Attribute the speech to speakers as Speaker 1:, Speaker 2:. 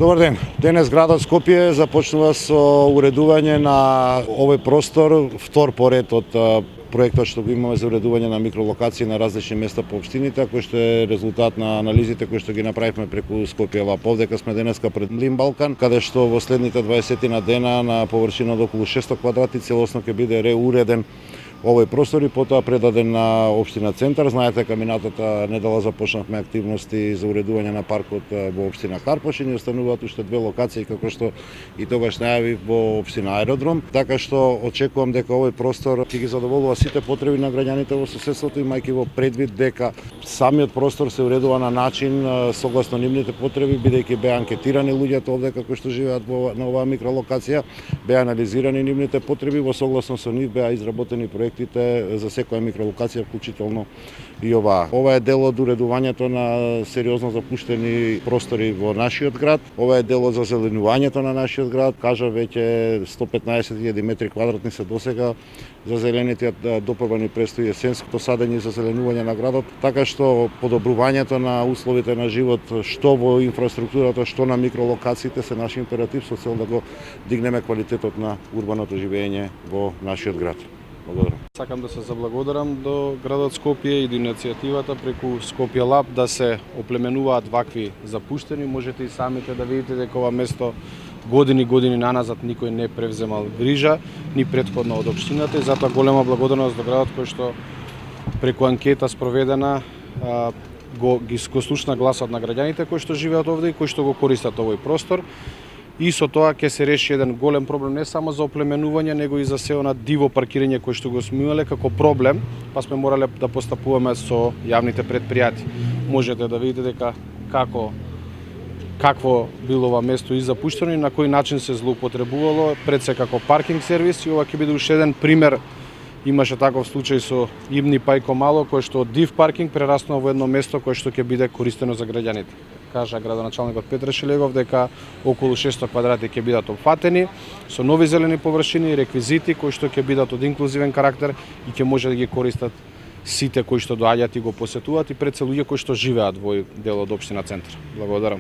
Speaker 1: Добар ден. Денес градот Скопје започнува со уредување на овој простор, втор поред од проектот што го имаме за уредување на микролокации на различни места по општините, кој што е резултат на анализите кои што ги направивме преку Скопје Лаб. Овдека сме денеска пред Млин Балкан, каде што во следните 20 на дена на површина од околу 600 квадрати целосно ќе биде реуреден овој простор и потоа предаден на општина Центар. Знаете, дека минатата недела започнавме активности за уредување на паркот во општина Карпош и ни остануваат уште две локации како што и тогаш најавив во општина Аеродром, така што очекувам дека овој простор ќе ги задоволува сите потреби на граѓаните во соседството, имајќи во предвид дека самиот простор се уредува на начин согласно нивните потреби, бидејќи беа анкетирани луѓето овде кои што живеат на оваа микролокација, беа анализирани нивните потреби, во согласно со нив беа изработени проектите за секоја микролокација, вклучително и оваа. Ова е дел од уредувањето на сериозно запуштени простори во нашиот град. Ова е дел од зазеленувањето на нашиот град. Кажа веќе 115.000 метри квадратни се досега зазелените, допрва ни престои есенското садење и зазеленување на градот, така што подобрувањето на условите на живот, што во инфраструктурата, што на микролокациите се наш императив со цел да го дигнеме квалитетот на урбаното живење во нашиот град. Благодарам.
Speaker 2: Сакам да се заблагодарам до градот Скопје и до иницијативата преку Скопје Лаб да се оплеменуваат вакви запуштени. Можете и самите да видите дека ова место години наназад никој не превземал грижа, ни претходно од општината и затоа голема благодарност до градот кој што преку анкета спроведена ги слушна гласот на граѓаните кои што живеат овде и кои што го користат овој простор. И со тоа ќе се реши еден голем проблем не само за оплеменување, него и за се она диво паркирање кој што го сме имале како проблем, па сме морале да постапуваме со јавните претпријати. Можете да видите дека какво било ова место и запуштено и на кој начин се злоупотребувало пред се како паркинг сервис и ова ќе биде уште еден пример. Имаше таков случај со Ибни Пајко Мало, кој што од див паркинг прераснува во едно место кој што ќе биде користено за граѓаните. Кажа градоначалникот Петар Шилегов дека околу 600 квадрати ќе бидат опфатени со нови зелени површини и реквизити кои што ќе бидат од инклузивен карактер и ќе може да ги користат сите кои што доаѓаат и го посетуваат и пред се луѓе кои што живеат во дел од општина Центар. Благодарам.